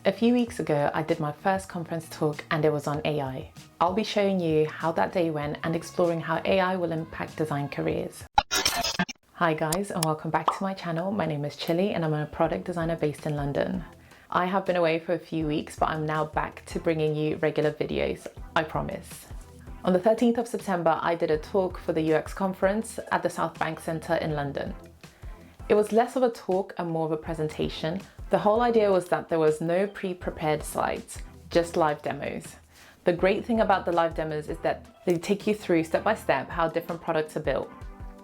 A few weeks ago, I did my first conference talk and it was on AI. I'll be showing you how that day went and exploring how AI will impact design careers. Hi guys, and welcome back to my channel. My name is Chili and I'm a product designer based in London. I have been away for a few weeks, but I'm now back to bringing you regular videos, I promise. On the 13th of September, I did a talk for the UX conference at the South Bank Centre in London. It was less of a talk and more of a presentation. The whole idea was that there was no pre-prepared slides, just live demos. The great thing about the live demos is that they take you through step by step how different products are built.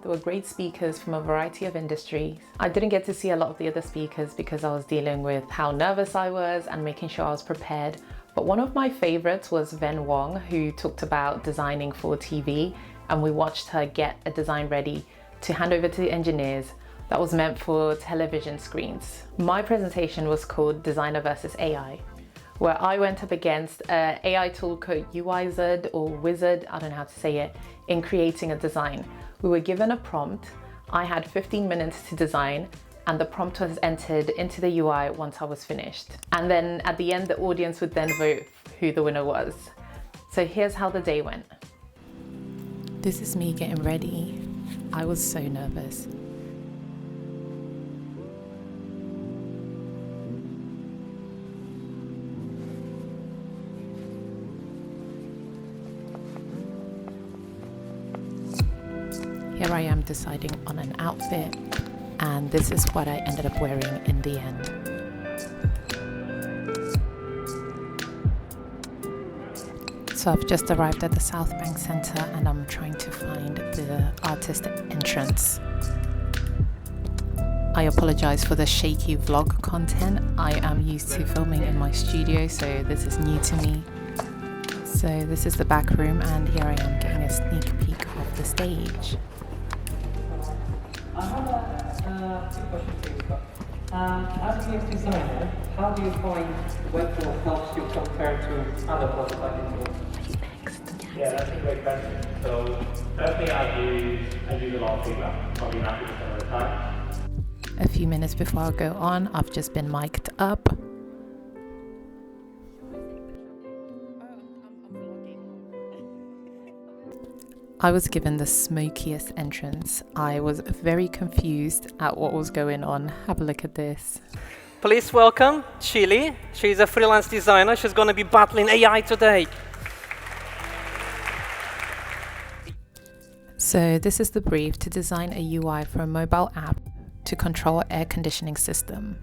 There were great speakers from a variety of industries. I didn't get to see a lot of the other speakers because I was dealing with how nervous I was and making sure I was prepared. But one of my favorites was Ven Wong, who talked about designing for TV, and we watched her get a design ready to hand over to the engineers that was meant for television screens. My presentation was called Designer versus AI, where I went up against an AI tool called UIZard or Wizard, I don't know how to say it, in creating a design. We were given a prompt. I had 15 minutes to design, and the prompt was entered into the UI once I was finished. And then at the end, the audience would then vote who the winner was. So here's how the day went. This is me getting ready. I was so nervous. Here I am deciding on an outfit, and this is what I ended up wearing in the end. So I've just arrived at the South Bank Centre and I'm trying to find the artist entrance. I apologise for the shaky vlog content. I am used to filming in my studio, so this is new to me. So this is the back room, and here I am getting a sneak peek of the stage. I have a quick question for you. As a UX designer, how do you find web tool helps you compare to other prototyping tools? Yeah, that's a great question. So, firstly, I use a lot of Figma, probably 90% of the time. A few minutes before I go on, I've just been mic'd up. I was given the smokiest entrance. I was very confused at what was going on. Have a look at this. Please welcome Chili. She's a freelance designer. She's going to be battling AI today. So this is the brief: to design a UI for a mobile app to control air conditioning system.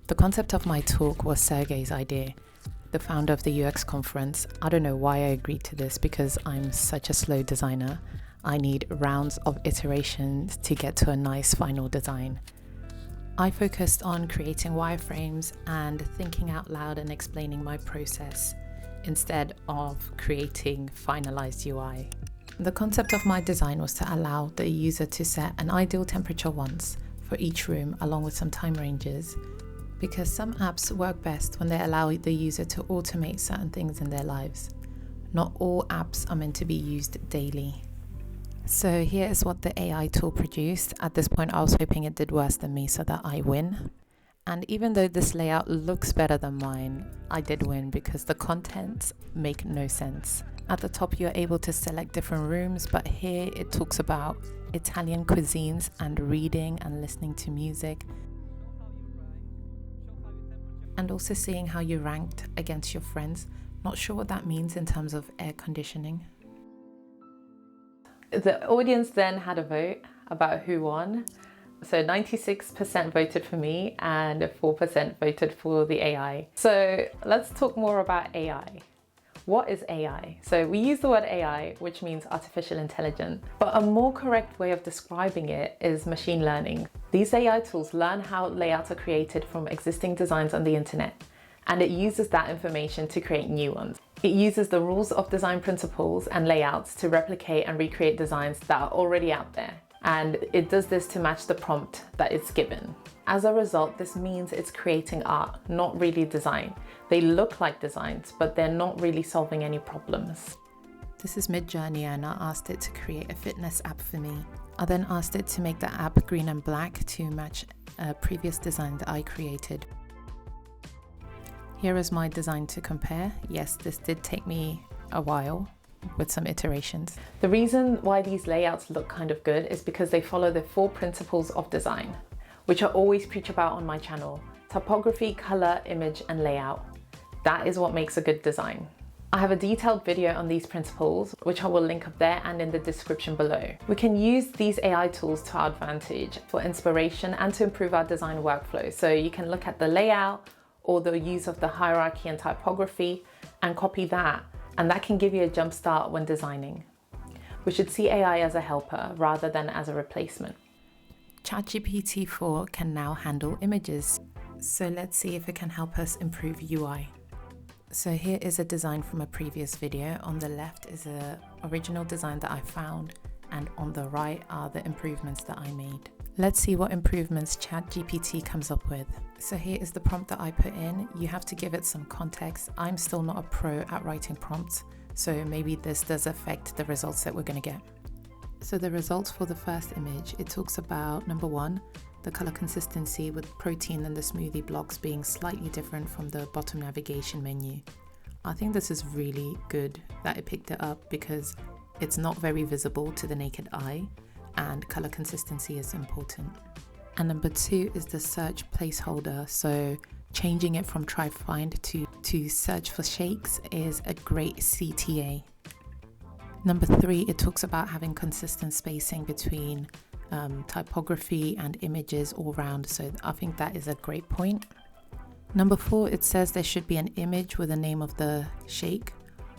The concept of my talk was Sergey's idea, the founder of the UX conference. I don't know why I agreed to this because I'm such a slow designer. I need rounds of iterations to get to a nice final design. I focused on creating wireframes and thinking out loud and explaining my process instead of creating finalized UI. The concept of my design was to allow the user to set an ideal temperature once for each room along with some time ranges, because some apps work best when they allow the user to automate certain things in their lives. Not all apps are meant to be used daily. So here is what the AI tool produced. At this point, I was hoping it did worse than me so that I win. And even though this layout looks better than mine, I did win because the contents make no sense. At the top, you're able to select different rooms, but here it talks about Italian cuisines and reading and listening to music, and also seeing how you ranked against your friends. Not sure what that means in terms of air conditioning. The audience then had a vote about who won. So 96% voted for me and 4% voted for the AI. So let's talk more about AI. What is AI? So we use the word AI, which means artificial intelligence, but a more correct way of describing it is machine learning. These AI tools learn how layouts are created from existing designs on the internet, and it uses that information to create new ones. It uses the rules of design principles and layouts to replicate and recreate designs that are already out there. And it does this to match the prompt that it's given. As a result, this means it's creating art, not really design. They look like designs, but they're not really solving any problems. This is Mid-Journey, and I asked it to create a fitness app for me. I then asked it to make the app green and black to match a previous design that I created. Here is my design to compare. Yes, this did take me a while with some iterations. The reason why these layouts look kind of good is because they follow the 4 principles of design, which I always preach about on my channel: typography, color, image, and layout. That is what makes a good design. I have a detailed video on these principles, which I will link up there and in the description below. We can use these AI tools to our advantage for inspiration and to improve our design workflow. So you can look at the layout or the use of the hierarchy and typography and copy that, and that can give you a jump start when designing. We should see AI as a helper rather than as a replacement. Chat GPT 4 can now handle images. So let's see if it can help us improve UI. So here is a design from a previous video. On the left is an original design that I found, and on the right are the improvements that I made. Let's see what improvements Chat GPT comes up with. So here is the prompt that I put in. You have to give it some context. I'm still not a pro at writing prompts, so maybe this does affect the results that we're going to get. So the results for the first image, it talks about number 1, the color consistency with protein and the smoothie blocks being slightly different from the bottom navigation menu. I think this is really good that it picked it up because it's not very visible to the naked eye, and color consistency is important. And number 2 is the search placeholder. So changing it from try find to search for shakes is a great CTA. Number 3, it talks about having consistent spacing between typography and images all round. So I think that is a great point. Number 4, it says there should be an image with the name of the shake,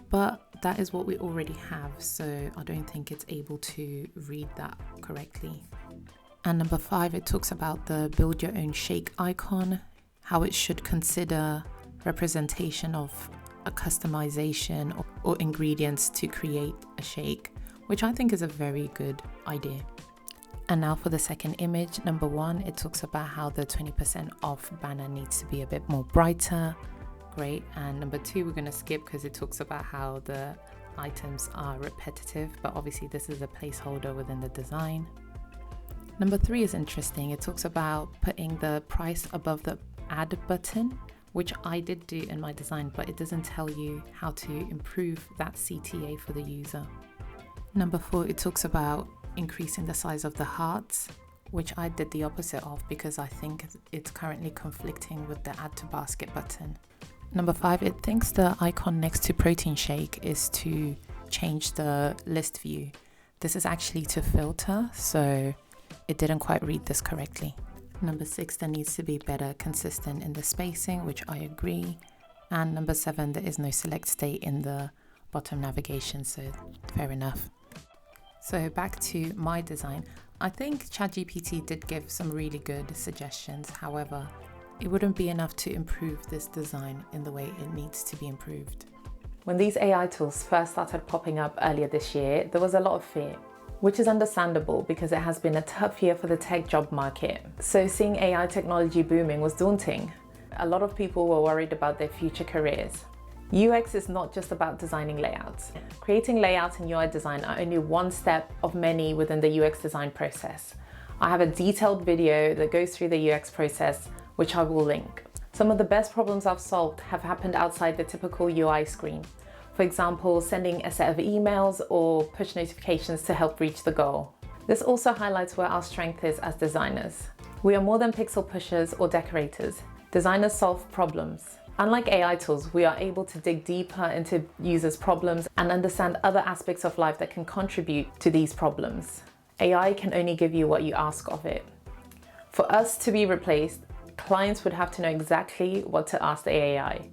but that is what we already have, so I don't think it's able to read that correctly. And number 5, it talks about the build your own shake icon, how it should consider representation of a customization or ingredients to create a shake, which I think is a very good idea. And now for the second image, number 1, it talks about how the 20% off banner needs to be a bit more brighter. Great. And number 2, we're going to skip because it talks about how the items are repetitive, but obviously this is a placeholder within the design. Number 3 is interesting. It talks about putting the price above the add button, which I did do in my design, but it doesn't tell you how to improve that CTA for the user. Number 4, it talks about increasing the size of the hearts, which I did the opposite of because I think it's currently conflicting with the add to basket button. Number 5, it thinks the icon next to protein shake is to change the list view. This is actually to filter, so it didn't quite read this correctly. Number 6, there needs to be better consistent in the spacing, which I agree. And number 7, there is no select state in the bottom navigation, so fair enough. So back to my design. I think ChatGPT did give some really good suggestions. However, it wouldn't be enough to improve this design in the way it needs to be improved. When these AI tools first started popping up earlier this year, there was a lot of fear, which is understandable because it has been a tough year for the tech job market. So seeing AI technology booming was daunting. A lot of people were worried about their future careers. UX is not just about designing layouts. Creating layouts and UI design are only one step of many within the UX design process. I have a detailed video that goes through the UX process, which I will link. Some of the best problems I've solved have happened outside the typical UI screen. For example, sending a set of emails or push notifications to help reach the goal. This also highlights where our strength is as designers. We are more than pixel pushers or decorators. Designers solve problems. Unlike AI tools, we are able to dig deeper into users' problems and understand other aspects of life that can contribute to these problems. AI can only give you what you ask of it. For us to be replaced, clients would have to know exactly what to ask the AI.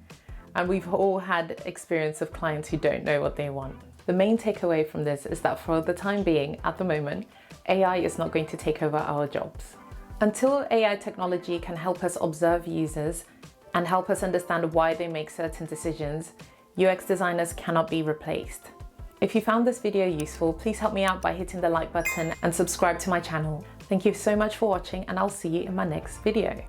And we've all had experience of clients who don't know what they want. The main takeaway from this is that for the time being, at the moment, AI is not going to take over our jobs. Until AI technology can help us observe users and help us understand why they make certain decisions, UX designers cannot be replaced. If you found this video useful, please help me out by hitting the like button and subscribe to my channel. Thank you so much for watching, and I'll see you in my next video.